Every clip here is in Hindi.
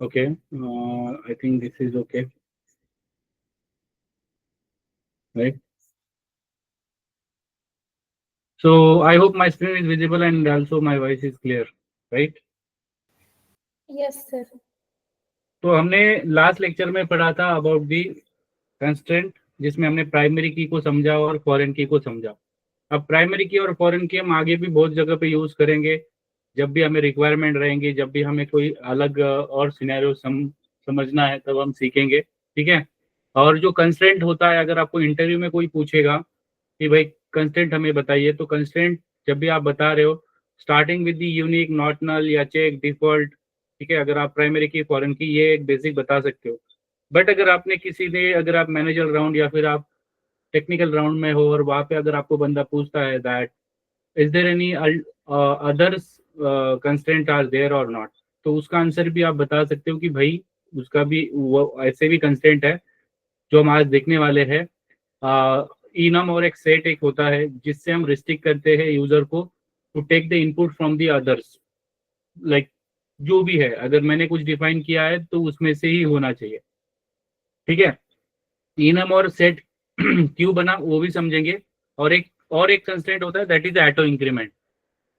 Okay, I think this is okay, right? So I hope my screen is visible and also my voice is clear, right? Yes, sir. तो हमने लास्ट लेक्चर में पढ़ा था अबाउट दी कंस्ट्रेंट, जिसमें हमने प्राइमरी की को समझा और फॉरेन की को समझा। अब प्राइमरी की और फॉरेन की हम आगे भी बहुत जगह पे यूज करेंगे, जब भी हमें रिक्वायरमेंट रहेंगी, जब भी हमें कोई अलग और सिनेरियो समझना है तब हम सीखेंगे, ठीक है। और जो कंस्ट्रेंट होता है, अगर आपको इंटरव्यू में कोई पूछेगा कि भाई कंस्ट्रेंट हमें बताइए, तो कंस्ट्रेंट जब भी आप बता रहे हो, starting with the unique, not null या चेक, डिफॉल्ट, ठीक है। अगर आप प्राइमरी की फॉरेन की ये एक बेसिक बता सकते हो। बट अगर आपने किसी ने, अगर आप मैनेजर राउंड या फिर आप टेक्निकल राउंड में हो और वहां पे अगर आपको बंदा पूछता है that is there any others constraint are there और नॉट, तो उसका आंसर भी आप बता सकते हो कि भाई उसका भी वो ऐसे भी कंस्ट्रेंट है जो हम आज देखने वाले हैं। इनम और एक सेट एक होता है जिससे हम रिस्ट्रिक्ट करते हैं यूजर को to take the input from the others, like जो भी है, अगर मैंने कुछ डिफाइन किया है तो उसमें से ही होना चाहिए, ठीक है। इनम और सेट क्यों बना वो भी समझेंगे। और एक कंस्ट्रेंट होता है दैट इज ऑटो इंक्रीमेंट।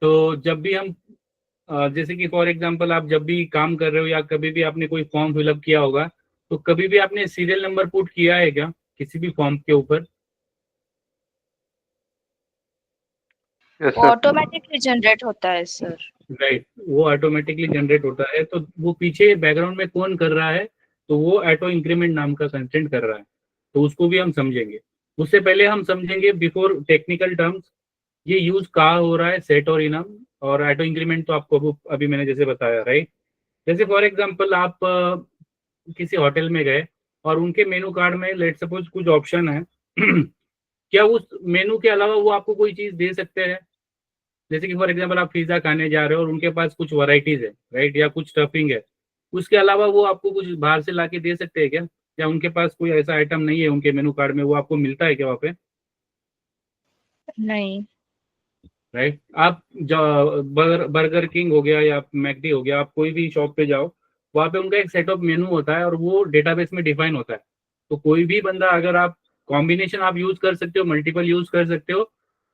तो जब भी हम जैसे कि फॉर एग्जांपल आप जब भी काम कर रहे हो या कभी भी आपने कोई फॉर्म फिलअप किया होगा, तो कभी भी आपने सीरियल नंबर पुट किया है क्या किसी भी फॉर्म के ऊपर? Yes sir. ऑटोमेटिकली जनरेट होता है सर। राइट, वो ऑटोमेटिकली जनरेट होता है, तो वो पीछे बैकग्राउंड में कौन कर रहा है, तो वो ऑटो इंक्रीमेंट नाम का कंस्ट्रेंट कर रहा है, तो उसको भी हम समझेंगे। उससे पहले हम समझेंगे बिफोर टेक्निकल टर्म्स ये यूज कहाँ हो रहा है, सेट और इनम और ऑटो इंक्रीमेंट, तो आपको अभी मैंने जैसे बताया, राइट। जैसे फॉर एग्जांपल आप किसी होटल में गए और उनके मेनू कार्ड में लेट सपोज कुछ ऑप्शन है क्या उस मेनू के अलावा वो आपको कोई चीज दे सकते हैं? जैसे कि फॉर एग्जांपल आप पिज्जा खाने जा रहे हो और उनके पास कुछ वैरायटीज है, राइट, या कुछ स्टफिंग है, उसके अलावा वो आपको कुछ बाहर से लाके दे सकते हैं क्या? या उनके पास कोई ऐसा आइटम नहीं है उनके मेनू कार्ड में, वो आपको मिलता है क्या वहाँ पे? नहीं। राइट। आप बर्गर किंग हो गया या मैकडी हो गया, आप कोई भी शॉप पे जाओ, वहाँ पे उनका एक सेट ऑफ मेनू होता है और वो डेटाबेस में डिफाइन होता है। तो कोई भी बंदा, अगर आप कॉम्बिनेशन आप यूज कर सकते हो, मल्टीपल यूज कर सकते हो,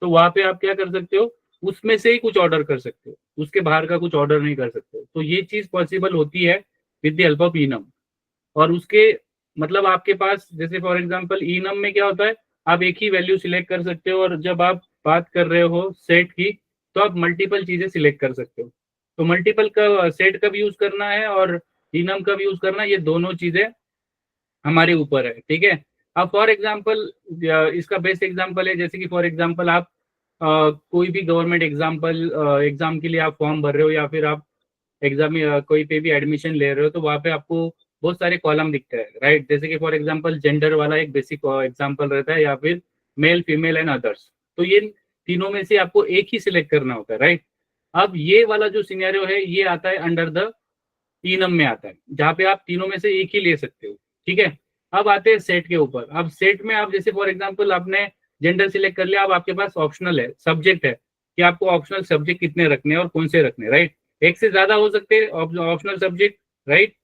तो वहाँ पे आप क्या कर सकते हो, उसमें से ही कुछ ऑर्डर कर सकते हो, उसके बाहर का कुछ ऑर्डर नहीं कर सकते। तो ये चीज पॉसिबल होती है with the help of enum. और उसके मतलब आपके पास जैसे फॉर एग्जांपल इनम में क्या होता है, आप एक ही वैल्यू सिलेक्ट कर सकते हो, और जब आप बात कर रहे हो सेट की, तो आप मल्टीपल चीजें सिलेक्ट कर सकते हो। तो मल्टीपल का सेट कब यूज करना है और इनम कब यूज करना है, ये दोनों चीजें हमारे ऊपर है, ठीक है। अब फॉर एग्जांपल इसका बेस्ट एग्जांपल है, जैसे कि फॉर एग्जांपल आप कोई भी गवर्नमेंट एग्जाम के लिए आप फॉर्म भर रहे हो, या फिर आप एग्जाम में कोई पे भी एडमिशन ले रहे हो, तो वहाँ पे आपको बहुत सारे कॉलम दिखते हैं, राइट। जैसे कि फॉर एग्जांपल जेंडर वाला एक बेसिक एग्जांपल रहता है, या फिर मेल, फीमेल एंड अदर्स। तो ये तीनों में से आपको एक ही सिलेक्ट करना होता है, राइट। अब ये वाला जो सिनेरियो है ये आता है अंडर द तीनम में आता है, जहाँ पे आप तीनों में से एक ही ले सकते हो, ठीक है। अब आते हैं सेट के ऊपर। अब सेट में आप जैसे फॉर एग्जांपल आपने जेंडर सिलेक्ट कर लिया, अब आपके पास ऑप्शनल है, सब्जेक्ट है कि आपको ऑप्शनल सब्जेक्ट कितने रखने हैं और कौन से रखने हैं, राइट। एक से ज्यादा हो सकते हैं optional subject, right.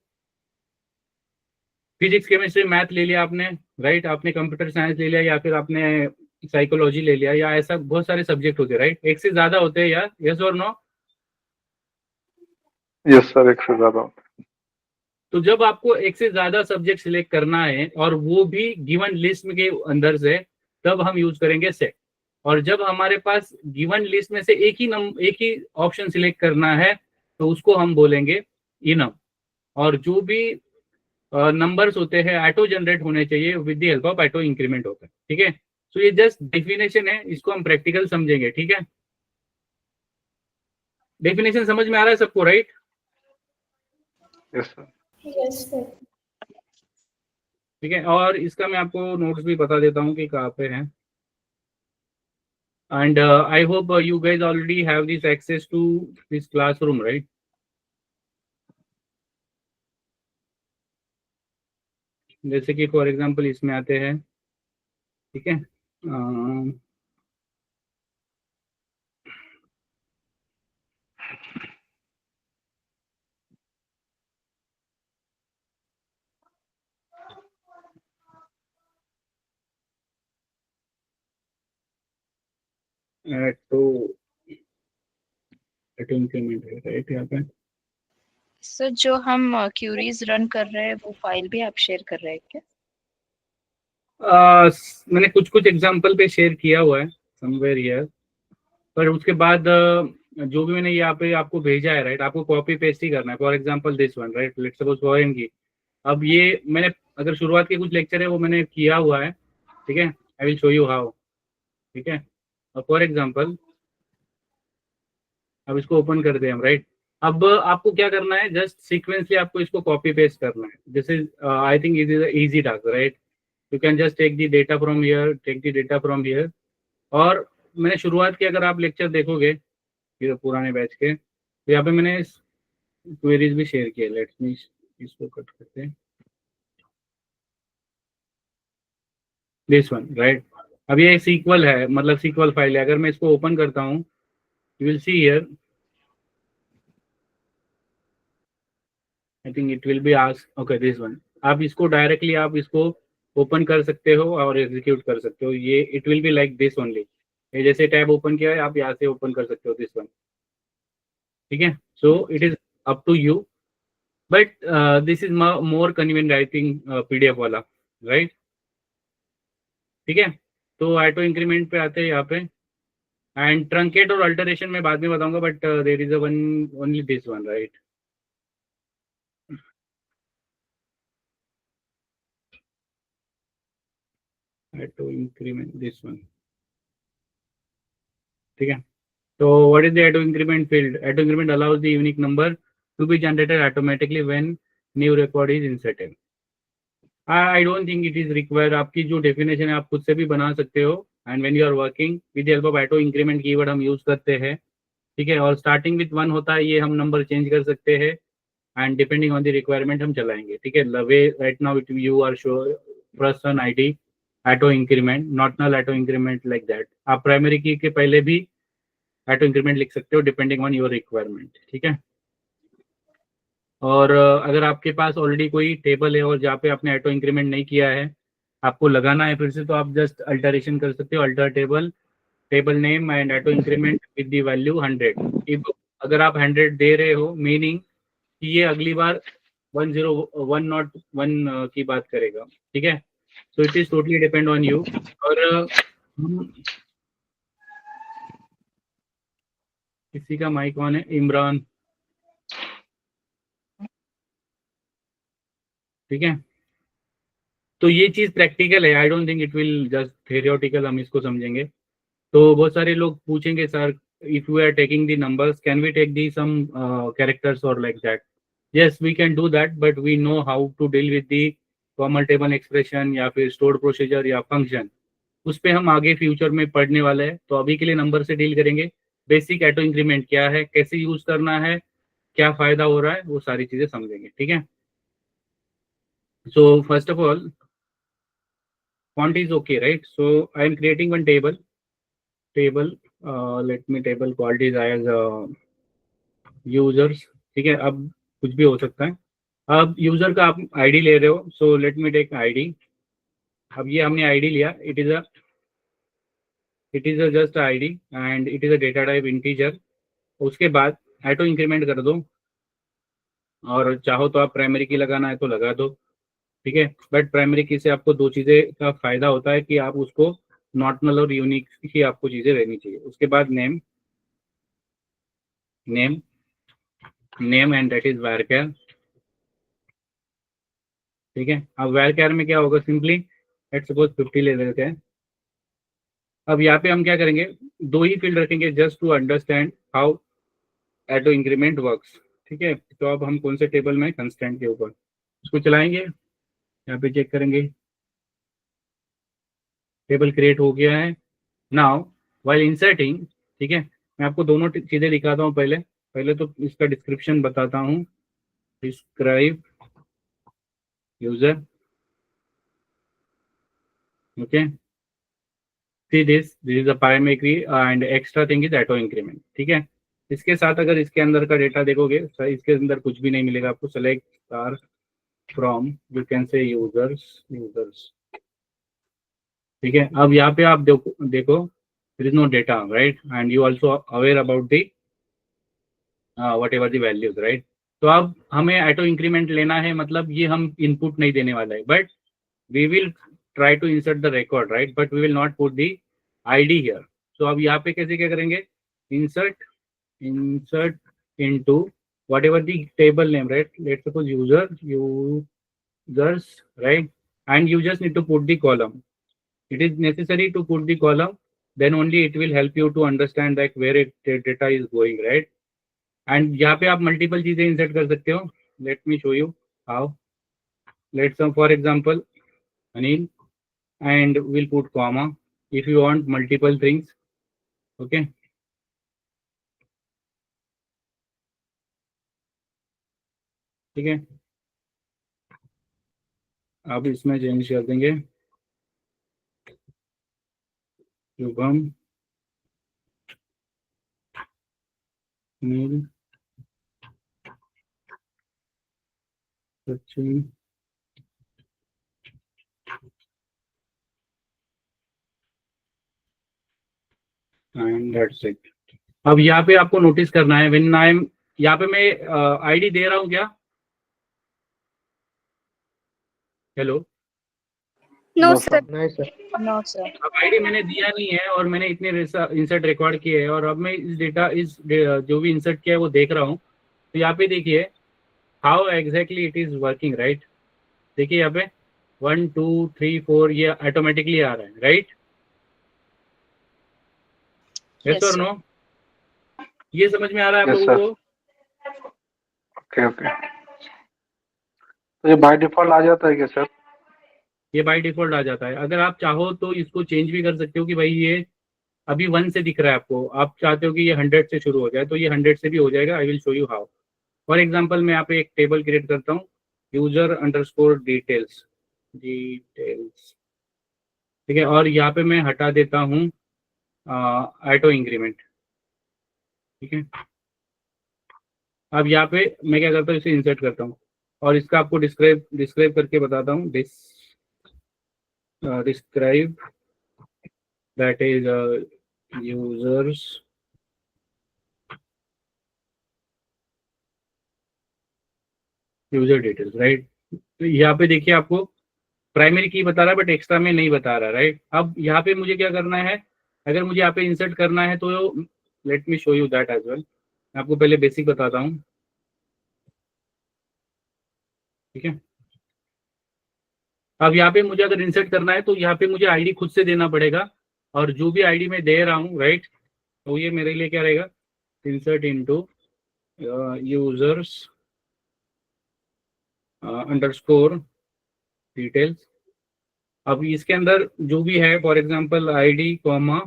Physics, chemistry, math ले लिया आपने, राइट, आपने कंप्यूटर साइंस ले लिया, या फिर आपने साइकोलॉजी ले लिया, या ऐसा बहुत सारे सब्जेक्ट होते हैं, राइट। एक से ज्यादा होते हैं या यस और नो? यस सर, एक से ज्यादा होता तो जब आपको एक से ज्यादा सब्जेक्ट सिलेक्ट करना है और वो भी गिवन लिस्ट के अंदर से, तब हम यूज करेंगे सेट। और जब हमारे पास गिवन लिस्ट में से एक ही ऑप्शन सिलेक्ट करना है, तो उसको हम बोलेंगे इनम। और जो भी नंबर्स होते हैं ऑटो जनरेट होने चाहिए with the help of auto increment होता है, ठीक है। तो ये जस्ट डेफिनेशन है, इसको हम प्रैक्टिकल समझेंगे, ठीक है। डेफिनेशन समझ में आ रहा है सबको, राइट? है। Yes sir. Yes, sir. ठीक है, और इसका मैं आपको नोट्स भी बता देता हूँ कि कहाँ पे है। And I hope you guys already have this access to this classroom, right? जैसे कि फॉर एग्जांपल इसमें आते हैं, ठीक है। तो इंक्रीमेंट है राइट यहाँ पे। सर जो हम क्यूरीज रन कर रहे हैं वो फाइल भी आप शेयर कर रहे हैं क्या? मैंने कुछ कुछ एग्जांपल पे शेयर किया हुआ है समवेयर हियर, पर उसके बाद जो भी मैंने यहाँ पे आपको भेजा है राइट, आपको कॉपी पेस्ट ही करना है। For example this one right, let's suppose foreign की। अब ये मैंने अगर शुरुआत के कुछ लेक्चर है वो मैंने किया हुआ है, ठीक है, I will show you how, ठीक है। और फॉर एग्जांपल अब इसको ओपन करते हैं हम राइट। अब आपको क्या करना है, जस्ट सीक्वेंसली आपको इसको कॉपी पेस्ट करना है। This is I think it is easy task right. You can just take the data from here, take the data from here. और मैंने शुरुआत की, अगर आप लेक्चर देखोगे ये पुराने बैच के, तो यहाँ पे मैंने क्वेरीज भी शेयर किए। लेट्स मी इसको कट करते हैं, दिस वन राइट। अब ये सीक्वल है, मतलब सीक्वल फाइल है। अगर मैं इसको ओपन करता हूँ, you will see here, I think it will be ask okay this one. आप इसको डायरेक्टली आप इसको ओपन कर सकते हो और एग्जीक्यूट कर सकते हो। ये it will be like this only. ये जैसे टैब ओपन किया है, आप यहाँ से ओपन कर सकते हो दिस वन, ठीक है। So it is up to you, but this is more convenient I think PDF वाला राइट, ठीक है। तो ऑटो इंक्रीमेंट पे आते हैं यहाँ पे, एंड ट्रंकेट और अल्टरेशन में बाद में बताऊंगा, but there is a one only this one right. Auto increment this one, ठीक है। So what is the auto increment field? Auto increment allows the unique number to be generated automatically when new record is inserted. I don't think it is required. आपकी जो definition है आप खुद से भी बना सकते हो, and when you are working with the help of auto increment keyword हम use करते हैं, ठीक है। और starting with 1 होता है, ये हम number change कर सकते हैं, and depending on the requirement हम चलाएंगे, ठीक है। The way right now you are show person ID auto increment, not null auto increment like that. आप primary key के पहले भी ऑटो इंक्रीमेंट लिख सकते हो डिपेंडिंग ऑन योर रिक्वायरमेंट, ठीक है। और अगर आपके पास ऑलरेडी कोई टेबल है और जहाँ पे आपने ऑटो इंक्रीमेंट नहीं किया है, आपको लगाना है फिर से, तो आप जस्ट अल्टरेशन कर सकते हो, alter table, table name and auto increment with the value 100। If अगर आप 100 दे रहे हो, मीनिंग कि ये अगली बार 101 की बात करेगा, ठीक है। So it is totally depend on you. और किसी का माइक ऑन है, इमरान, ठीक है। तो ये चीज प्रैक्टिकल है, I don't think it will just theoretical हम इसको समझेंगे। तो बहुत सारे लोग पूछेंगे sir if we are taking the numbers can we take the some characters और like that. Yes we can do that, but we know how to deal with the formal table expression या फिर स्टोर्ड प्रोसीजर या फंक्शन। उस पर हम आगे फ्यूचर में पढ़ने वाले हैं। तो अभी के लिए नंबर से डील करेंगे। बेसिक ऑटो इंक्रीमेंट क्या है, कैसे यूज करना है, क्या फायदा हो रहा है, वो सारी चीजें समझेंगे, ठीक है। So first of all font is okay right, so I am creating one table, let me table called is as users, ठीक है। अब कुछ भी हो सकता है। अब यूजर का आप आईडी ले रहे हो, so let me take ID. अब ये हमने आईडी लिया, it is a just ID and it is a data type integer. उसके बाद ऑटो इंक्रीमेंट कर दो, और चाहो तो आप प्राइमरी की लगाना है तो लगा दो, ठीक है। बट प्राइमरी की से आपको दो चीजें का फायदा होता है कि आप उसको नॉट नल और यूनिक ही आपको चीजें रहनी चाहिए। उसके बाद name and that is varchar, ठीक है। अब varchar में क्या होगा, सिंपली लेट्स सपोज 50 ले लेते हैं। अब यहाँ पे हम क्या करेंगे, दो ही फील्ड रखेंगे just to understand how auto increment works, ठीक है। तो अब हम कौन से टेबल में, कंस्टेंट के ऊपर उसको चलाएंगे, यहाँ पे चेक करेंगे, टेबल क्रिएट हो गया है। नाउ व्हाइल इंसर्टिंग, ठीक है, मैं आपको दोनों चीजें दिखाता हूँ। पहले तो इसका डिस्क्रिप्शन बताता हूँ। Describe user, okay, see this is a primary and extra thing is auto increment, ठीक है। इसके साथ अगर इसके अंदर का डेटा देखोगे, इसके अंदर कुछ भी नहीं मिलेगा आपको। Select star from, you can से यूजर्स, ठीक है। अब यहाँ पे आप देखो there is no data, right? And you also aware about the whatever the values, right? तो अब हमें ऑटो इंक्रीमेंट लेना है, मतलब ये हम इनपुट नहीं देने वाला है, but we will try to insert the record, right? But we will not put the ID here. So अब यहाँ पे कैसे क्या करेंगे? Insert into whatever the table name, right? Let's suppose users, right? And you just need to put the column. It is necessary to put the column, then only it will help you to understand like where the data is going, right? And यहाँ पे आप multiple चीजें insert कर सकते हो. Let me show you how. Let's for example, Anil, and we'll put comma if you want multiple things. Okay. ठीक है, अब इसमें चेंज कर देंगे Shubham Anil Sachin and that's it. अब यहाँ पे आपको नोटिस करना है, व्हेन आई एम, यहाँ पे मैं आईडी दे रहा हूँ क्या? Hello, No, No, sir. No, sir. अब आईडी मैंने दिया नहीं है और मैंने इतने इंसर्ट रिकॉर्ड किए हैं और अब मैं इस डेटा जो भी इंसर्ट किया है वो देख रहा हूँ. तो यहाँ पे देखिए how exactly it is working, right? देखिए यहाँ पे 1 2 3 4 ये ऑटोमेटिकली आ रहा है, राइट? यस और नो? ये समझ में आ रहा है आप Yes, लोगों को? Okay okay. तो ये बाय डिफॉल्ट आ जाता है क्या सर? ये बाय डिफॉल्ट आ जाता है. अगर आप चाहो तो इसको चेंज भी कर सकते हो कि भाई ये अभी 1 से दिख रहा है आपको, आप चाहते हो कि ये 100 से शुरू हो जाए तो ये 100 से भी हो जाएगा. I will show you how. For example मैं यहाँ पे एक टेबल क्रिएट करता हूँ, user_details, ठीक है, और यहाँ पे मैं हटा देता हूँ ऑटो इंक्रीमेंट. ठीक है, अब यहाँ पे मैं क्या करता हूँ, इसे इंसर्ट करता हूँ और इसका आपको डिस्क्राइब करके बताता हूँ. Describe that is user details, right? तो यहाँ पे देखिए आपको प्राइमरी की बता रहा है बट एक्स्ट्रा में नहीं बता रहा, राइट? अब यहाँ पे मुझे क्या करना है, अगर मुझे यहाँ पे इंसर्ट करना है तो let me show you that as well. मैं आपको पहले बेसिक बताता हूँ. ठीक है, अब यहाँ पे मुझे अगर इंसर्ट करना है तो यहाँ पे मुझे आईडी खुद से देना पड़ेगा और जो भी आईडी मैं दे रहा हूँ, राइट, तो ये मेरे लिए क्या रहेगा, insert into users underscore details. अब इसके अंदर जो भी है, for example ID comma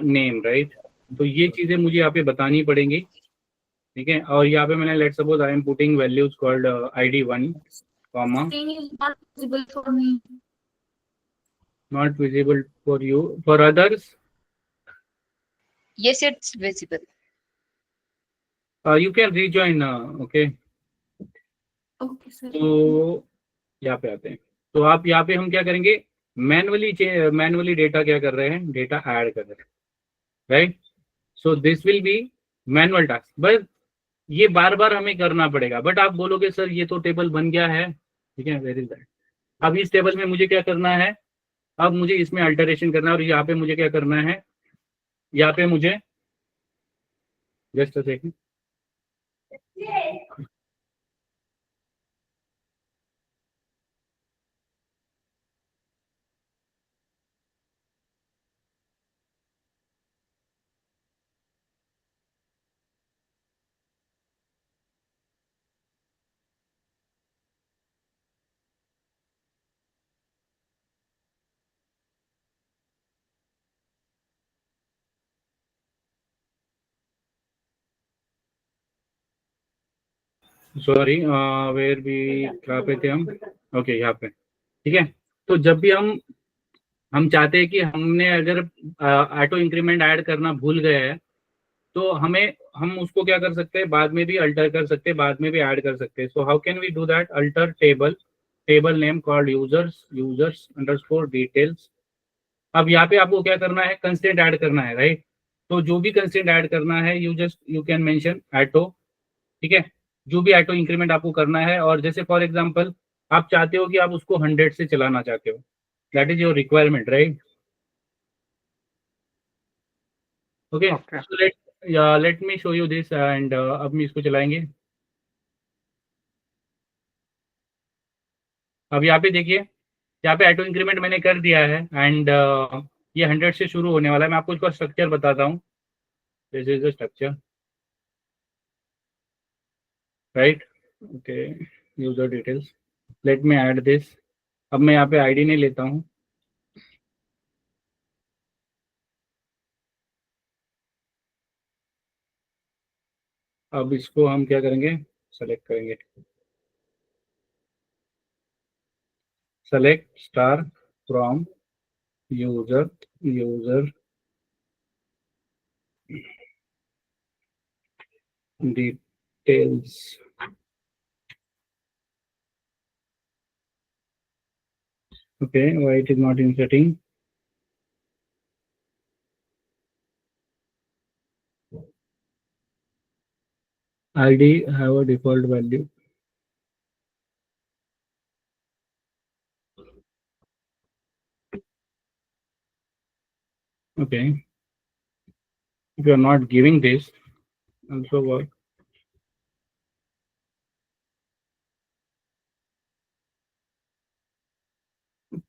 name, right? तो ये चीजें मुझे यहाँ पे बतानी पड़ेंगी. ठीक है, और यहाँ पे मैंने let suppose I am putting values called ID1 comma Screen is not visible for me. not visible for you, for others Yes, it's visible. you can rejoin. Okay, Okay, sir. तो यहाँ पे आते हैं. तो आप यहाँ पे हम क्या करेंगे, मैनुअली डेटा क्या कर रहे हैं, डेटा ऐड कर रहे हैं, right? So this will be manual task, but ये बार बार हमें करना पड़ेगा. बट आप बोलोगे सर ये तो टेबल बन गया है, ठीक है, वेरी दैट. अब इस टेबल में मुझे क्या करना है, अब मुझे इसमें अल्टरेशन करना है और यहाँ पे मुझे क्या करना है, यहाँ पे मुझे just a second, sorry, where भी कहाँ पे थे हम, ओके यहाँ पे. ठीक है, तो जब भी हम चाहते हैं कि हमने अगर ऑटो इंक्रीमेंट ऐड करना भूल गए हैं तो हम उसको क्या कर सकते हैं, बाद में भी अल्टर कर सकते हैं, बाद में भी ऐड कर सकते हैं. So how can we do that, alter table name called users underscore details अब यहाँ पे आपको क्या करना है, कंस्टेंट ऐड करना है, राइट। तो जो भी कंस्टेंट ऐड करना है यू कैन मेंशन एटो, ठीक है। जो भी एटो इंक्रीमेंट आपको करना है, और जैसे फॉर एग्जांपल आप चाहते हो कि आप उसको 100 से चलाना चाहते हो, that is your requirement, right. Okay, okay so let me show you this and अब हम इसको चलाएंगे। अब यहाँ पे देखिए, यहाँ पे ऑटो इंक्रीमेंट मैंने कर दिया है एंड ये 100 से शुरू होने वाला है। मैं आपको इसका स्ट्रक्चर बताता हूँ। This is the structure, right. Okay, user details, let me add this. अब मैं यहाँ पे आईडी नहीं लेता हूँ। अब इसको हम क्या करेंगे, सेलेक्ट करेंगे, select star from user, user details. Okay, why it is not inserting. ID have a default value. Okay, if you are not giving this, also work.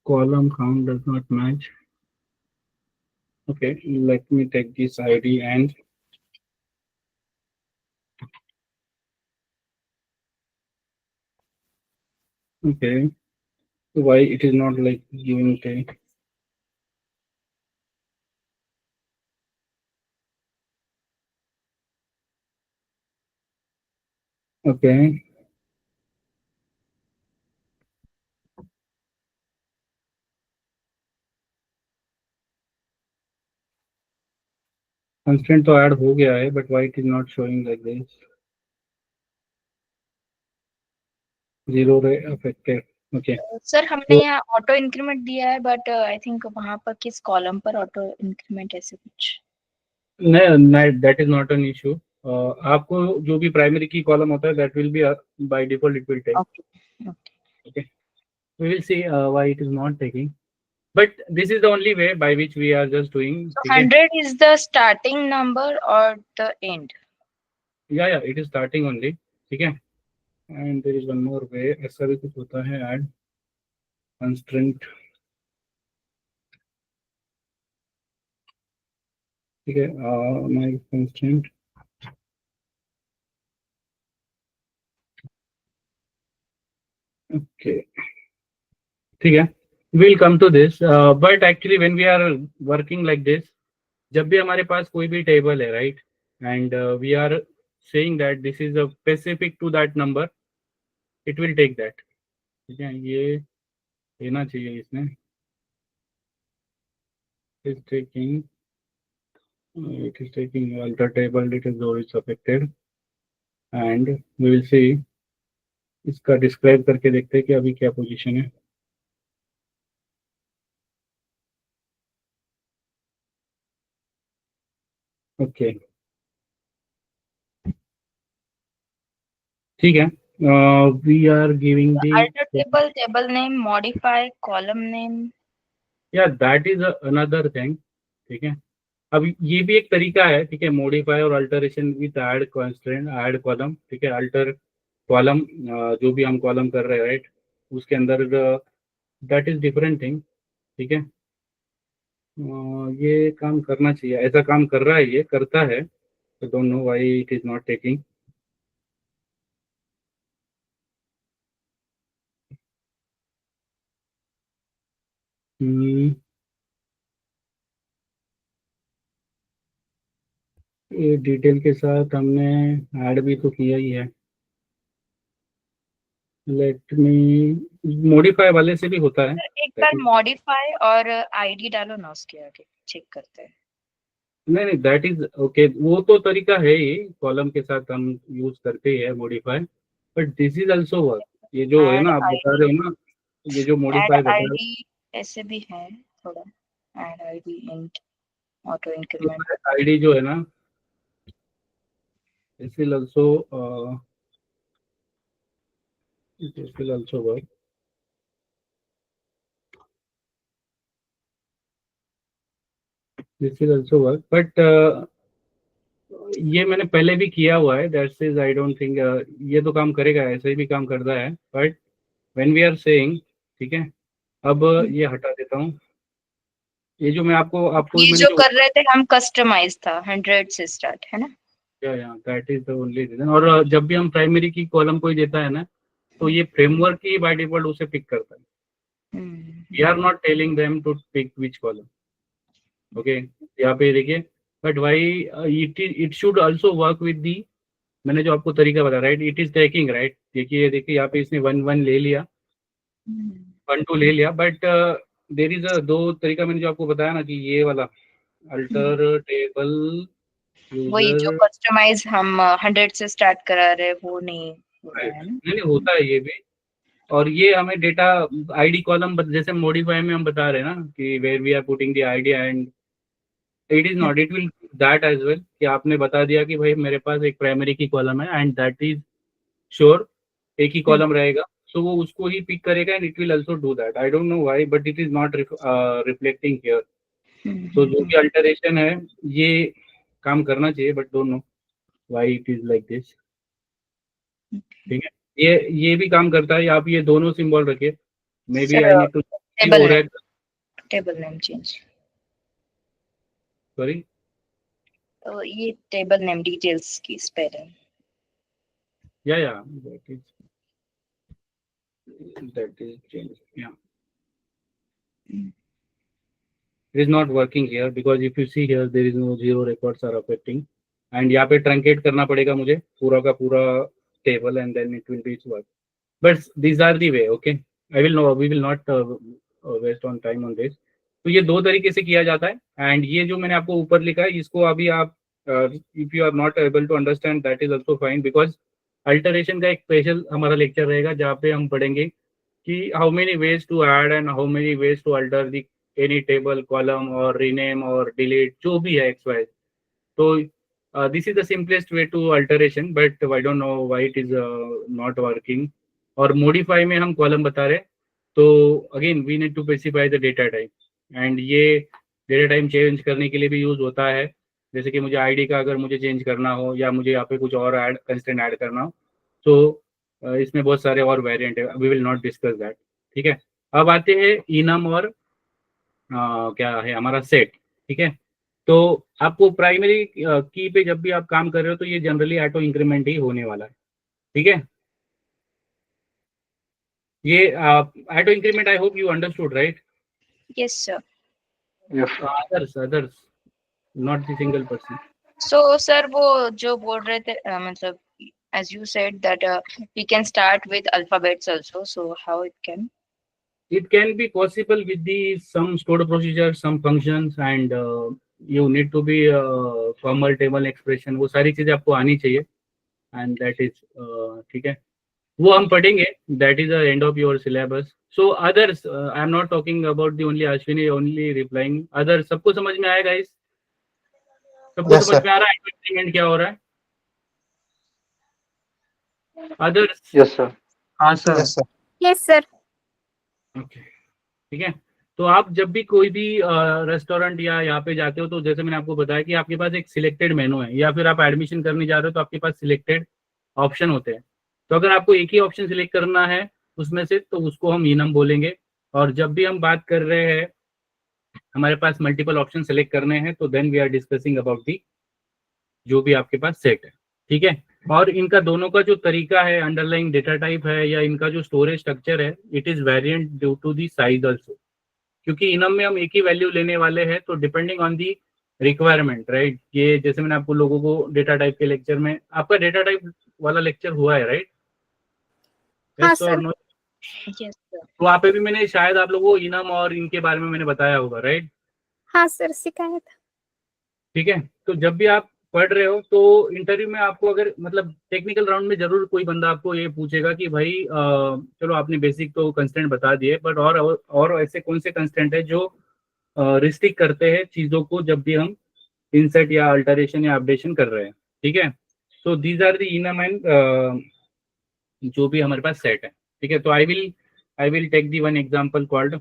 Column count does not match. Okay, let me take this ID and okay, why it is not like giving the okay. Constraint तो ऐड हो गया है, but why it is not showing like this? Zero ray affected. Okay. Sir हमने तो यहाँ ऑटो इंक्रीमेंट दिया है, बट आई थिंक वहां पर किस कॉलम पर ऑटो इंक्रीमेंट ऐसे कुछ। नहीं, that is not an issue. आपको जो भी प्राइमरी की कॉलम होता है, that will be by default it will take. Okay okay. Okay, we will see why it is not taking. But this is the only way by which we are just doing. So ठीक है? 100 is the starting number or the end? Yeah, it is starting only. ठीक है? And there is one more way. ऐसा भी कुछ होता है, add constraint. ठीक है? My constraint. Okay. ठीक है? We'll come to this. But actually when we are working like this, जब भी हमारे पास कोई भी टेबल है, right? And we are saying that this is a specific to that number, it will take that. ठीक है? ये लेना चाहिए इसमें. Is taking. It is taking alter table details though it's affected, and we will see. इसका डिस्क्राइब करके देखते हैं कि अभी क्या पोजीशन है. ओके, ठीक है. We are giving the Alter table, table name, modify, column name. या दैट इज अनदर थिंग. ठीक है, अब ये भी एक तरीका है. ठीक है, मॉडिफाई और alteration with add constraint, add column. ठीक है, अल्टर कॉलम, जो भी हम कॉलम कर रहे हैं, राइट, उसके अंदर दैट इज डिफरेंट थिंग. ठीक है, ये काम करना चाहिए. ऐसा काम कर रहा है, ये करता है. I don't know why it is not taking. ये डिटेल के साथ हमने ऐड भी तो किया ही है. लेट मी, मॉडिफाई वाले से भी होता है. सर एक बार मॉडिफाई और आईडी डालो ना, उसके आगे चेक करते हैं. नहीं, दैट इज ओके. वो तो तरीका है ही, कॉलम के साथ हम यूज करते हैं modify. But this is also work. ये जो है Add ना, आप बता रहे हो ना, ये जो ऐड मॉडिफाई बता रहे आईडी ऐसे भी है थोड़ा. add ID int auto increment. ID जो है ना, this will also work. This will also work, but ये मैंने पहले भी किया हुआ है. That is, I don't think ये तो काम करेगा, ऐसे भी काम करता है. But when we are saying, ठीक है, अब ये हटा देता हूँ. ये जो मैं आपको ये मैंने जो कर रहे थे हम कस्टमाइज था 100 से स्टार्ट है ना. या that is the only reason. और जब भी हम प्राइमरी की कॉलम कोई देता है ना, तो ये फ्रेमवर्क ही बाय डिफॉल्ट उसे पिक करता है. We are not telling them to pick which column. Okay, यहाँ पे देखिए, but why it should also work with the, मैंने जो आपको तरीका बताया, right, it is tracking, right. देखिए यहाँ पे इसने 1 ले लिया, 1 2 ले लिया, बट देर इज दो तरीका मैंने जो आपको बताया ना, कि ये वाला अल्टर टेबल वही जो कस्टमाइज हम 100 से स्टार्ट करा रहे वो नहीं हो रहा है ना. नहीं होता है ये भी. और ये हमें डेटा आईडी कॉलम जैसे मॉडिफाई में हम बता रहे हैं ना, कि where we are putting the ID, and it is not, it will that as well, कि आपने बता दिया कि भाई मेरे पास एक प्राइमरी की कॉलम है एंड दैट इज श्योर एक ही कॉलम रहेगा, सो वो उसको ही पिक करेगा and it will also do that. I don't know why, but it is not reflecting here. तो जो भी अल्टरेशन है ये काम करना चाहिए, but don't know why it is like this. ठीक है, ये भी काम करता है. आप ये दोनों सिंबल रखिए. Maybe I need to table name change. Sorry, तो ये टेबल नेम डिटेल्स की स्पेलिंग. या that is changed. Yeah, it is not working here because if you see here there is no 0 records are affecting, and यहाँ पे ट्रंकेट करना पड़ेगा मुझे पूरा का पूरा table, and then it will reach work. But these are the way. Okay, we will not waste on time on this. तो ये दो तरीके से किया जाता है. एंड ये जो मैंने आपको ऊपर लिखा है, इसको अभी आप if you are not able to understand, that is also fine, because alteration का एक स्पेशल हमारा लेक्चर रहेगा जहाँ पे हम पढ़ेंगे कि how many ways to add and how many ways to alter the any table, column और रीनेम और डिलीट, जो भी है एक्स वाई. तो this is the simplest way to alteration, but I don't know why it is not working. और मॉडिफाई में हम कॉलम बता रहे, तो again we need to specify the data type, and ये डेटा टाइप चेंज करने के लिए भी यूज होता है. जैसे कि मुझे आईडी का अगर मुझे चेंज करना हो, या मुझे यहाँ पे कुछ और कंस्ट्रेंट ऐड करना हो, तो इसमें बहुत सारे और वेरिएंट है. We will not discuss that. ठीक है, अब आते हैं इनम और क्या है हमारा सेट. ठीक है, तो आपको प्राइमरी की पे जब भी आप काम कर रहे हो, तो ये जनरली ऑटो इंक्रीमेंट ही होने वाला है. ठीक है, ये auto increment, I hope you understood, right? Yes sir. Yes. Others, not the single person. So sir वो जो बोल रहे थे मतलब as you said that we can start with alphabets also, so how it can? It can be possible with the some stored procedures, some functions, and you need to be formal table expression, वो सारी चीजें आपको आनी चाहिए, and that is ठीक है, वो हम पढ़ेंगे. That is the end of your syllabus. So others, I am not talking about the only Ashwini only replying. Others, सबको समझ में आएगा इस? सबको Yes, समझ sir. में आ रहा है इंक्रीमेंट क्या हो रहा है? Others? Yes, sir. हाँ sir. Yes, sir. Yes, sir. Okay, ठीक है. तो आप जब भी कोई भी रेस्टोरेंट या यहाँ पे जाते हो, तो जैसे मैंने आपको बताया कि आपके पास एक सिलेक्टेड मेनू है, या फिर आप एडमिशन करने जा रहे हो तो आपके पास सिलेक्टेड ऑप्शन होते हैं. तो अगर आपको एक ही ऑप्शन सिलेक्ट करना है उसमें से, तो उसको हम इनम बोलेंगे. और जब भी हम बात कर रहे हैं हमारे पास मल्टीपल ऑप्शन सेलेक्ट करने हैं, तो then we are discussing about the जो भी आपके पास सेट है. ठीक है, और इनका दोनों का जो तरीका है, अंडरलाइंग डेटा टाइप है, या इनका जो स्टोरेज स्ट्रक्चर है, it is variant due to the size also. क्योंकि इनम में हम एक ही वैल्यू लेने वाले हैं, तो depending on the requirement, right. ये जैसे मैंने आपको लोगों को डेटा टाइप के लेक्चर में, आपका डेटा टाइप वाला लेक्चर हुआ है, राइट? हाँ, Yes or sir. no? Yes sir. तो वहाँ पे भी मैंने शायद आप लोगों को इनम और इनके बारे में मैंने बताया होगा, राइट? हाँ सर, सिखाया था. ठीक है, तो जब भी आप पढ़ रहे हो, तो इंटरव्यू में आपको अगर मतलब टेक्निकल राउंड में जरूर कोई बंदा आपको ये पूछेगा कि भाई चलो आपने बेसिक तो कंस्टेंट बता दिए, बट और ऐसे कौन से कंस्टेंट है जो रिस्ट्रिक्ट करते हैं चीज़ों को जब भी हम इंसर्ट या अल्टरेशन या अपडेशन कर रहे हैं, ठीक है। So these are the enum and जो भी हमारे पास सेट है, ठीक है। तो I will take the one example called,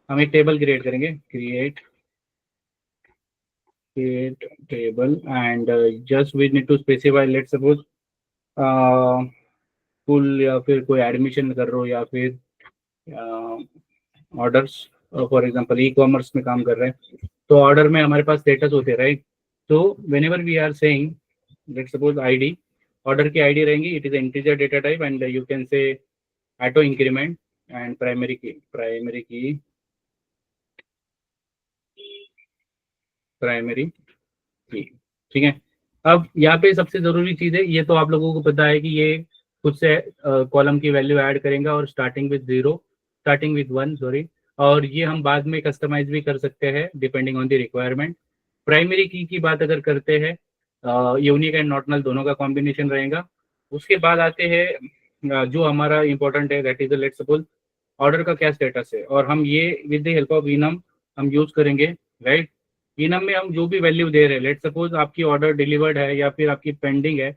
हम एक टेबल क्रिएट करेंगे, create table and just we need to specify, let's suppose school या फिर कोई एडमिशन कर रहे हो या फिर orders, for example e commerce में काम कर रहे हैं तो ऑर्डर में हमारे पास स्टेटस होते हैं, राइट। तो whenever we are saying, let's suppose ID, order की आईडी रहेंगी, it is integer data type and you can say auto increment and primary key, ठीक है। अब यहाँ पे सबसे जरूरी चीज है, ये तो आप लोगों को पता है कि ये खुद से कॉलम की वैल्यू ऐड करेगा और स्टार्टिंग विद 1 सॉरी, और ये हम बाद में कस्टमाइज भी कर सकते हैं depending on the requirement. Primary की बात अगर करते हैं, यूनिक एंड नॉट नल दोनों का कॉम्बिनेशन रहेगा। उसके बाद आते हैं जो हमारा इंपॉर्टेंट है, that is let's suppose order का क्या स्टेटस है, और हम ये with the help of enum हम यूज करेंगे, राइट। इनम में हम जो भी वैल्यू दे रहे हैं, लेट्स सपोज आपकी ऑर्डर डिलीवर्ड है या फिर आपकी पेंडिंग है,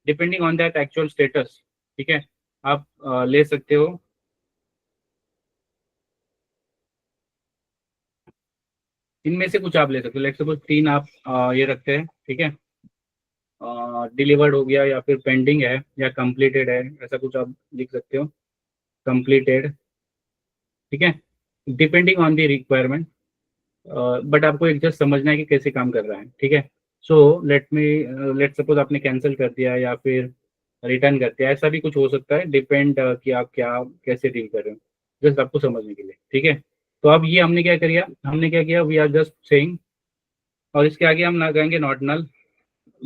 depending on that actual status, ठीक है। आप ले सकते हो इनमें से कुछ, आप ले सकते हो। लेट्स सपोज 3 आप ये रखते हैं, ठीक है। डिलीवर्ड हो गया या फिर पेंडिंग है या कंप्लीटेड है, ऐसा कुछ आप लिख सकते हो, कंप्लीटेड, ठीक है, depending on the requirement. But आपको एक जस्ट समझना है कि कैसे काम कर रहा है, ठीक है। सो लेट सपोज आपने कैंसिल कर दिया या फिर रिटर्न कर दिया, ऐसा भी कुछ हो सकता है, डिपेंड कि आप क्या कैसे डील कर रहे हो, जस्ट आपको समझने के लिए, ठीक है। तो अब ये हमने क्या किया, वी आर जस्ट सेइंग, और इसके आगे हम लगाएंगे not null,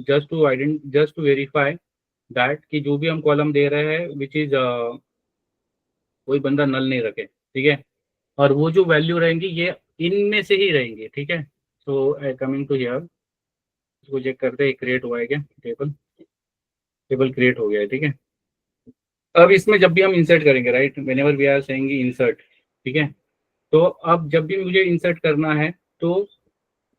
just to verify that कि जो भी हम कॉलम दे रहे हैं विच इज कोई बंदा नल नहीं रखे, ठीक है। और वो जो वैल्यू रहेंगी ये इनमें से ही रहेंगी, ठीक है। सो कमिंग टू हियर, इसको चेक करते हैं क्रिएट हुआ है क्या, टेबल क्रिएट हो गया है, ठीक है। अब इसमें जब भी हम इंसर्ट करेंगे, right, whenever we are saying insert, ठीक है। तो अब जब भी मुझे इंसर्ट करना है तो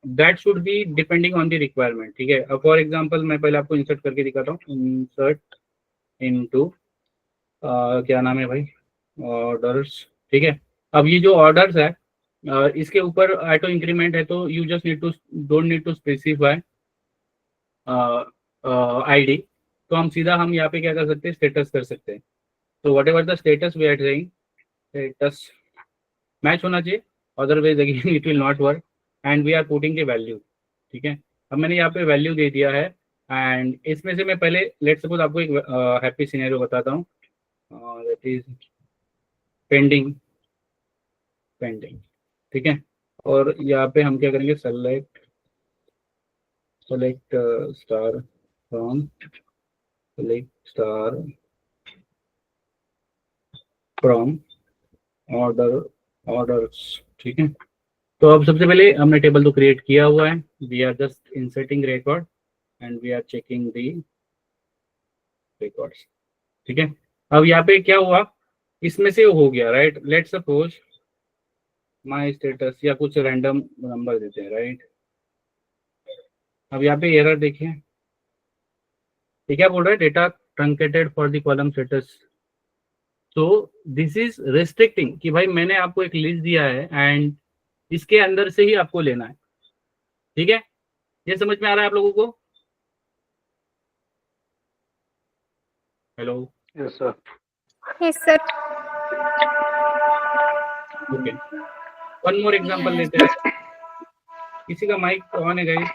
that should be depending on the requirement, ठीक है। अब फॉर एग्जांपल मैं पहले आपको इंसर्ट करके दिखाता हूँ, इंसर्ट इनटू क्या नाम है भाई, ऑर्डर्स, ठीक है। अब ये जो ऑर्डर्स है इसके ऊपर ऑटो इंक्रीमेंट है, तो you just don't need to specify ID, तो हम यहाँ पे क्या कर सकते हैं, स्टेटस कर सकते हैं। तो whatever the status we are saying, status match होना चाहिए, otherwise again it will not work, and we are putting the value, ठीक है। अब मैंने यहाँ पे वैल्यू दे दिया है, एंड इसमें से मैं पहले लेट सपोज आपको एक हैप्पी सिनेरियो बताता हूँ, दैट इज पेंडिंग, ठीक है। और यहाँ पे हम क्या करेंगे, select star from, select star from orders, ठीक है। तो अब सबसे पहले हमने टेबल तो क्रिएट किया हुआ है, we are just inserting record and we are checking the records, ठीक है। अब यहाँ पे क्या हुआ, इसमें से हो गया, right. Let suppose my status या कुछ रैंडम नंबर देते हैं, राइट। अब यहाँ पे एरर देखिए, ये क्या बोल रहा है, data truncated for the column status. तो दिस इज रेस्ट्रिक्टिंग कि भाई मैंने आपको एक लिस्ट दिया है एंड इसके अंदर से ही आपको लेना है, ठीक है। ये समझ में आ रहा है आप लोगों को? Hello, yes sir. Yes, sir. Okay, one more example लेते हैं, किसी का माइक ऑन है गाइस?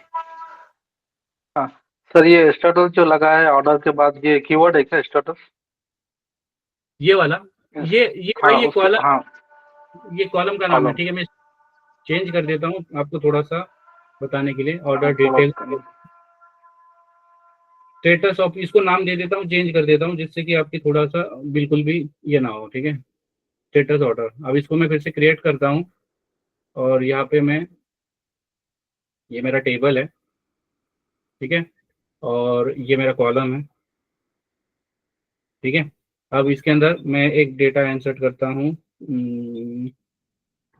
हाँ सर, ये स्टेटस जो लगा है ऑर्डर के बाद, ये कीवर्ड है क्या स्टेटस? ये वाला, ये हाँ, भाई ये कॉलम, हाँ, ये कॉलम का नाम है, कॉलम। ठीक है। मैं चेंज कर देता हूँ आपको थोड़ा सा बताने के लिए, ऑर्डर हाँ, डिटेल स्टेटस ऑफ, इसको नाम दे देता हूँ, चेंज कर देता हूँ जिससे कि आपकी थोड़ा सा बिल्कुल भी ये ना हो, ठीक है। स्टेटस ऑर्डर, अब इसको मैं फिर से क्रिएट करता हूँ, और यहाँ पे मैं, ये मेरा टेबल है, ठीक है, और ये मेरा कॉलम है, ठीक है। अब इसके अंदर मैं एक डेटा इंसर्ट करता हूँ,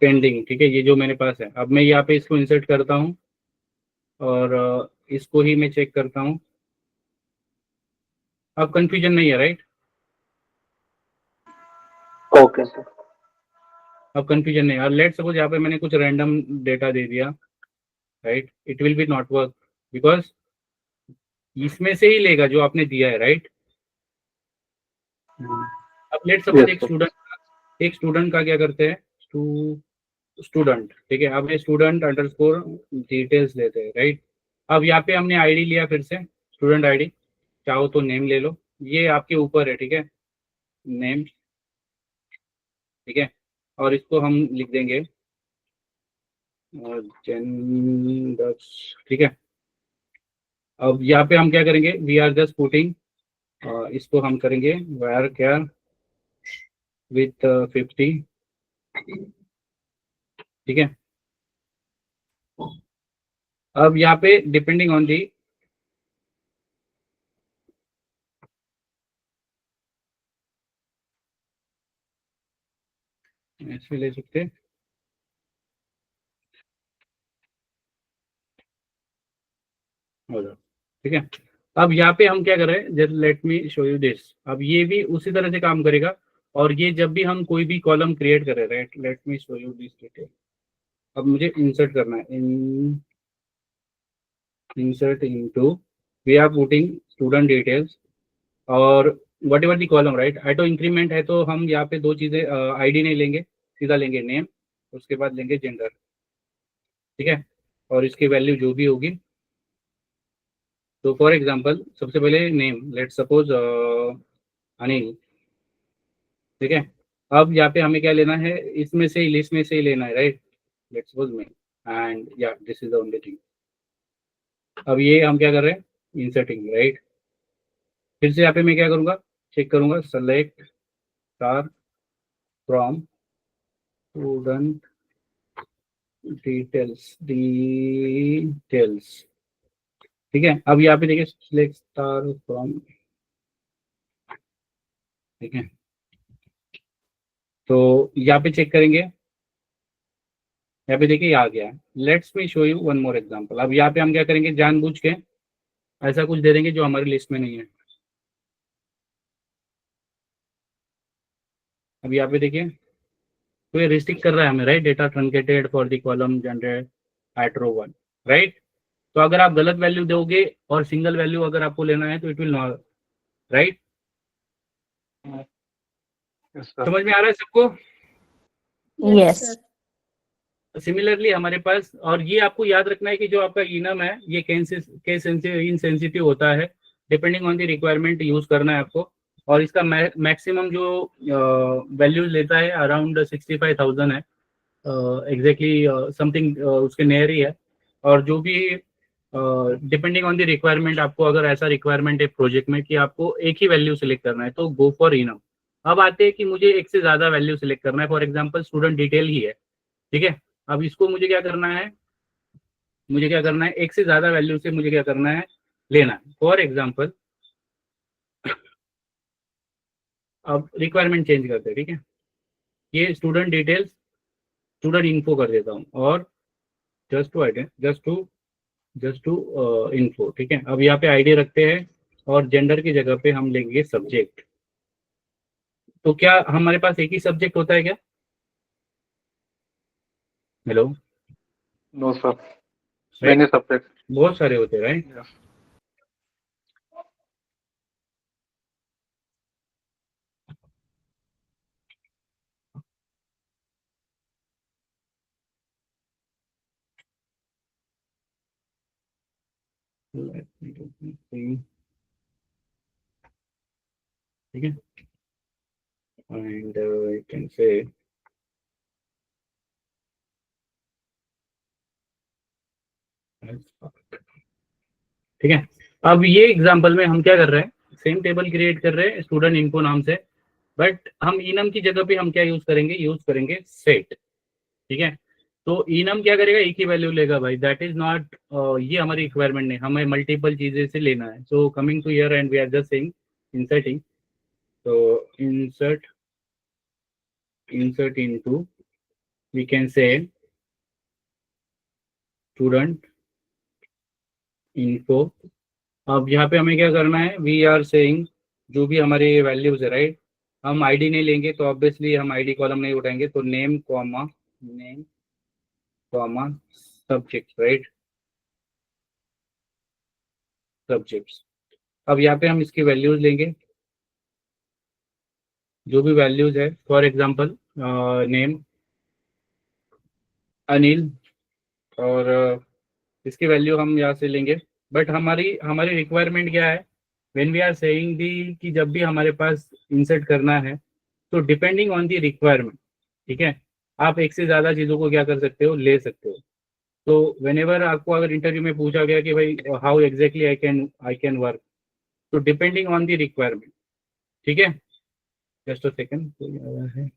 पेंडिंग, ठीक है, ये जो मेरे पास है। अब मैं यहाँ पे इसको इंसर्ट करता हूँ और इसको ही मैं चेक करता हूँ। अब कंफ्यूजन नहीं है, राइट? Okay sir. अब कंफ्यूजन नहीं है। और लेट सपोज यहाँ पे मैंने कुछ रैंडम डेटा दे दिया, right, it will be not work because इसमें से ही लेगा जो आपने दिया है, राइट? अब लेट सपोज यस सर। एक स्टूडेंट का क्या करते हैं, स्टूडेंट, ठीक है, अब ये स्टूडेंट अंडरस्कोर डिटेल्स लेते हैं, राइट? अब यहाँ पे हमने आईडी लिया, फिर से स्टूडेंट आईडी, चाहो तो नेम ले लो, ये आपके ऊपर है, ठीक है, नेम, ठीक है, और इसको हम लिख देंगे जेंडर, ठीक है। अब यहाँ पे हम क्या करेंगे, वी आर जस्ट पुटिंग, इसको हम करेंगे वायर क्या विथ 50, ठीक है। अब यहाँ पे डिपेंडिंग ऑन दी, ऐसे ले सकते हैं, हो जाओ, ठीक है। अब यहाँ पे हम क्या कर रहे हैं, just let me show you this. अब ये भी उसी तरह से काम करेगा, और ये जब भी हम कोई भी कॉलम क्रिएट करें, right, let me show you this detail. अब मुझे इंसर्ट करना है, insert into, we are putting student details और whatever the column, right. Auto increment है तो हम यहाँ पे दो चीजें, आईडी नहीं लेंगे, सीधा लेंगे नेम, उसके बाद लेंगे जेंडर, ठीक है, और इसकी वैल्यू जो भी होगी। तो फॉर एग्जांपल सबसे पहले नेम, लेट सपोज अनिल, ठीक है। अब यहाँ पे हमें क्या लेना है, इसमें से ही, लिस्ट में से ही लेना है, right, let suppose me, and या this is the only thing. अब ये हम क्या कर रहे हैं, इंसर्टिंग, राइट। फिर से यहाँ पे मैं क्या करूंगा, चेक करूंगा, select star from student details, ठीक है। अब यहाँ पे देखिए, सिलेक्ट स्टार फ्रॉम, ठीक है। तो यहाँ पे चेक करेंगे, यहाँ पे देखिए, ये आ गया है। Let's me show you one more example. अब यहाँ पे हम क्या करेंगे, जानबूझ के ऐसा कुछ दे देंगे जो हमारी लिस्ट में नहीं है। अब यहाँ पे देखिए, तो ये रिस्ट्रिक्ट कर रहा है हमें, right, data truncated for the column generate at row 1, right. तो अगर आप गलत वैल्यू दोगे और सिंगल वैल्यू अगर आपको लेना है तो it will not, right. Yes sir. समझ में आ रहा है सबको? Yes, Yes. sir. सिमिलरली हमारे पास, और ये आपको याद रखना है कि जो आपका इनम है ये केस इनसेंसिटिव होता है, depending on the requirement use करना है आपको। और इसका मैक्सिमम जो वैल्यूज लेता है अराउंड 65,000 है, एग्जैक्टली समथिंग उसके नियर ही है। और जो भी डिपेंडिंग ऑन द रिक्वायरमेंट, आपको अगर ऐसा रिक्वायरमेंट है प्रोजेक्ट में कि आपको एक ही वैल्यू सिलेक्ट करना है तो गो फॉर इनम। अब आते हैं कि मुझे एक से ज्यादा वैल्यू सिलेक्ट करना है, फॉर एग्जांपल स्टूडेंट डिटेल ही है, ठीक है। अब इसको मुझे क्या करना है, एक से ज्यादा वैल्यू से मुझे क्या करना है, लेना है। फॉर एग्जांपल अब रिक्वायरमेंट चेंज करते हैं, ठीक है, ये स्टूडेंट डिटेल्स स्टूडेंट इन्फो कर देता हूँ, और जस्ट टू इन्फो, ठीक है। अब यहाँ पे आईडी रखते हैं और जेंडर की जगह पे हम लेंगे सब्जेक्ट। तो क्या हमारे पास एक ही सब्जेक्ट होता है क्या? Hello? No sir, many subject. बहुत सारे होते हैं, right. Yes. Let me do something, ठीक है, एंड आई कैन से ठीक है। अब ये एग्जांपल में हम क्या कर रहे हैं, सेम टेबल क्रिएट कर रहे हैं स्टूडेंट इन्फो नाम से, बट हम इनम की जगह पे हम क्या यूज करेंगे सेट, ठीक है। तो इनम क्या करेगा, एक ही वैल्यू लेगा भाई, दैट इज नॉट, ये हमारी रिक्वायरमेंट नहीं, हमें मल्टीपल चीजें से लेना है। So coming to here and we are just saying inserting, तो insert into we can say student info. अब यहाँ पे हमें क्या करना है, वी आर सेइंग जो भी हमारे वैल्यूज है, राइट। हम आईडी नहीं लेंगे तो ऑब्वियसली हम आईडी कॉलम नहीं उठाएंगे, तो name comma subject, right, subjects. अब यहाँ पे हम इसकी वैल्यूज लेंगे, जो भी वैल्यूज है, फॉर एग्जांपल नेम अनिल, और इसकी वैल्यू हम यहाँ से लेंगे। बट हमारी हमारी रिक्वायरमेंट क्या है, व्हेन वी आर सेइंग दी कि जब भी हमारे पास इंसर्ट करना है तो डिपेंडिंग ऑन दी रिक्वायरमेंट, ठीक है, आप एक से ज़्यादा चीज़ों को क्या कर सकते हो, ले सकते हो। तो वेन एवर आपको अगर इंटरव्यू में पूछा गया कि भाई how exactly I can work, तो डिपेंडिंग ऑन दी रिक्वायरमेंट, ठीक है। जस्ट अ सेकंड है।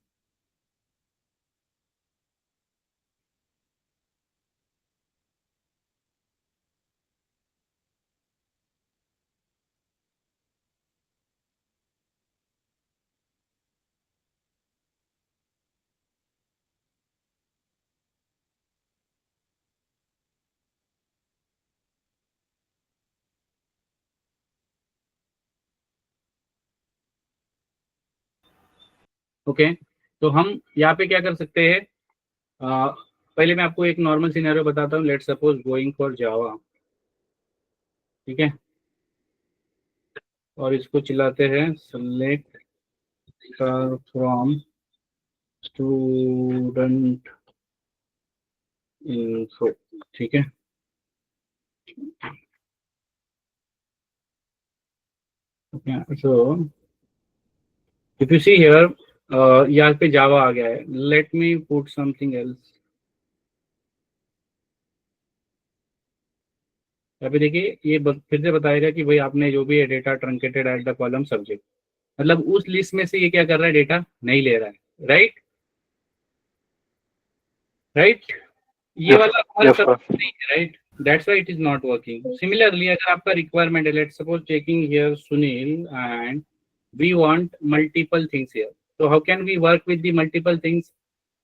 ओके, तो हम यहाँ पे क्या कर सकते हैं, पहले मैं आपको एक नॉर्मल सिनेरियो बताता हूँ। Let's suppose going for Java, ठीक है, और इसको चिल्लाते हैं सेलेक्ट फ्रॉम स्टूडेंट इन्फो, ठीक है। So if you see here, यहाँ पे जावा आ गया है। Let me put something else. यहाँ पे देखिए ये फिर से बताएगा कि भाई आपने जो भी है data truncated at the column subject, मतलब उस लिस्ट में से ये क्या कर रहा है, डेटा नहीं ले रहा है, राइट, राइट। ये यस वाला हमारा यस सब सर। नहीं है, right. That's why it is not working. Similarly अगर आपका रिक्वायरमेंट है, let's suppose checking here Sunil and we want multiple things here, तो how can we work with the multiple things.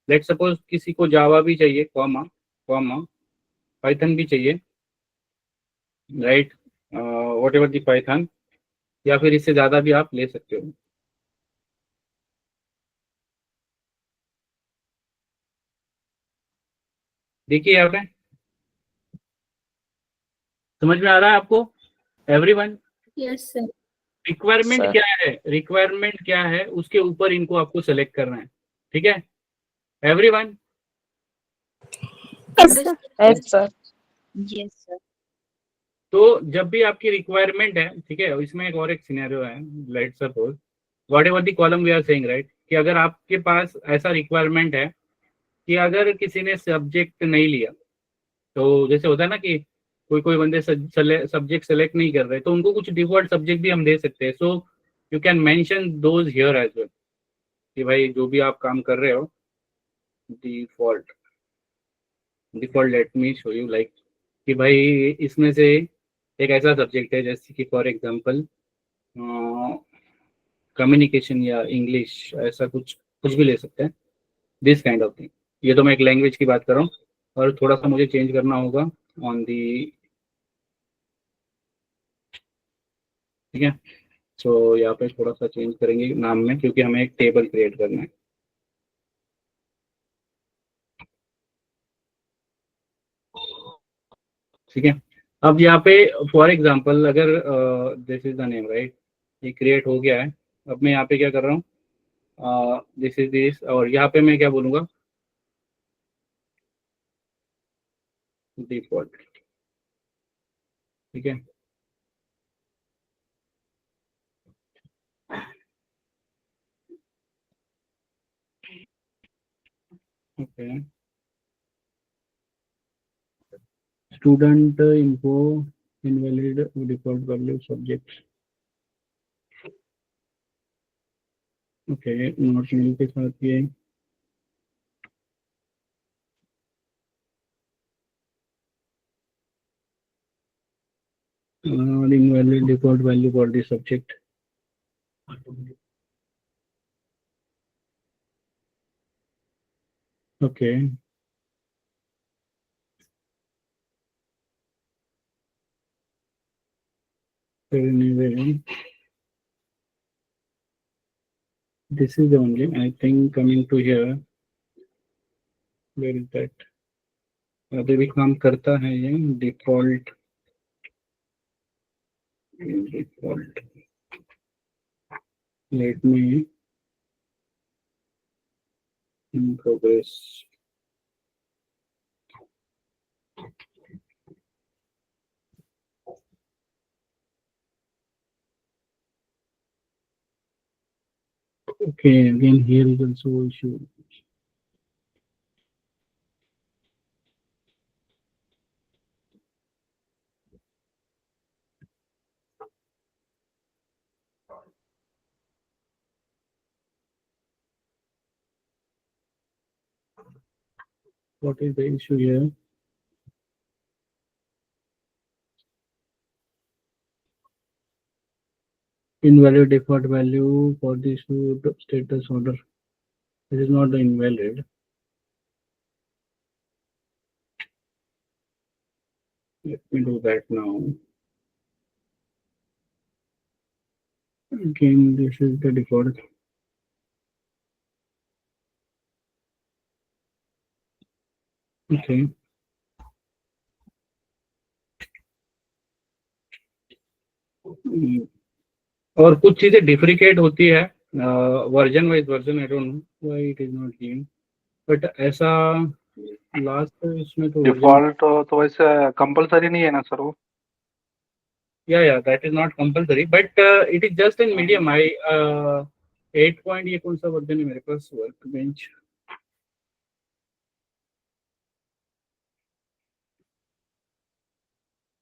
Let's suppose किसी को जावा भी चाहिए, कॉमा कॉमा पाइथन भी चाहिए, right, what ever the Python, या फिर इससे ज्यादा भी आप ले सकते हो। देखिए यहाँ पे समझ में आ रहा है आपको everyone. Yes, sir. Requirement sir क्या है, रिक्वायरमेंट क्या है, उसके ऊपर इनको आपको सेलेक्ट करना है, ठीक है everyone. Yes, sir. Yes sir Yes, sir. तो जब भी आपकी रिक्वायरमेंट है, ठीक है, इसमें एक सिनेरियो है, let's suppose whatever the column we are saying, right, कि अगर आपके पास ऐसा रिक्वायरमेंट है कि अगर किसी ने सब्जेक्ट नहीं लिया, तो जैसे होता है ना कि कोई कोई बंदे सब्जेक्ट सेलेक्ट नहीं कर रहे, तो उनको कुछ डिफॉल्ट सब्जेक्ट भी हम दे सकते हैं। So you can mention those here as well, कि भाई जो भी आप काम कर रहे हो, default default let me show you, like कि भाई इसमें से एक ऐसा सब्जेक्ट है जैसे कि फॉर एग्जांपल कम्युनिकेशन या इंग्लिश, ऐसा कुछ कुछ भी ले सकते हैं, दिस काइंड ऑफ थिंग। ये तो मैं एक लैंग्वेज की बात कर रहा हूँ, और थोड़ा सा मुझे चेंज करना होगा ऑन दी, ठीक है। सो यहाँ पे थोड़ा सा चेंज करेंगे नाम में, क्योंकि हमें एक टेबल क्रिएट करना है, ठीक है। अब यहाँ पे फॉर एग्जांपल अगर this is the name, right, ये क्रिएट हो गया है। अब मैं यहाँ पे क्या कर रहा हूँ, दिस इज दिस, और यहाँ पे मैं क्या बोलूँगा, डिफॉल्ट, ठीक है। ओके, स्टूडेंट इनको invalid default value subject, okay, not null के साथ ये invalid default value for the subject, okay anyway, this is only, I think, coming to here. Where is that? अभी भी काम करता है ये default let me in progress. Okay, again here is also issue. What is the issue here? Invalid default value for the issued status order. This is not invalid. Let me do that now. Again, this is the default. Okay. और कुछ चीजें डिफ्रिकेट होती है version wise version I don't know why it is not given but ऐसा लास्ट इसमें तो डिफॉल्ट तो वैसे कंपलसरी नहीं है ना सर वो? या that is not compulsory but it is just in medium I 8 point ये कौन सा वर्जन है मेरे पास workbench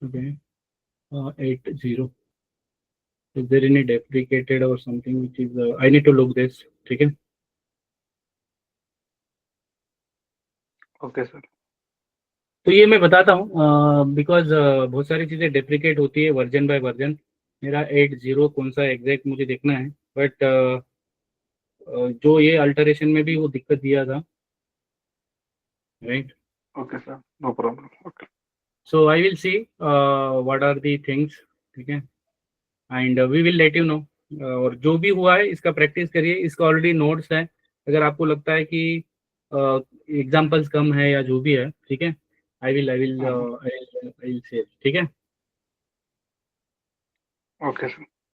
okay 80 is there any deprecated or something which is I need to look this ठीक है ओके सर. तो ये मैं बताता हूँ बिकॉज बहुत सारी चीज़ें डेप्रिकेट होती है वर्जन बाय वर्जन मेरा 80 कौन सा एग्जैक्ट मुझे देखना है बट जो ये अल्टरेशन में भी वो दिक्कत दिया था right okay sir, no problem. Okay. So I will see what are the things ठीक है and we will let you know और जो भी हुआ है इसका प्रैक्टिस करिए इसका ऑलरेडी नोट्स है अगर आपको लगता है कि एग्जाम्पल्स कम है या जो भी है ठीक है आई विल से ठीक है ओके सर.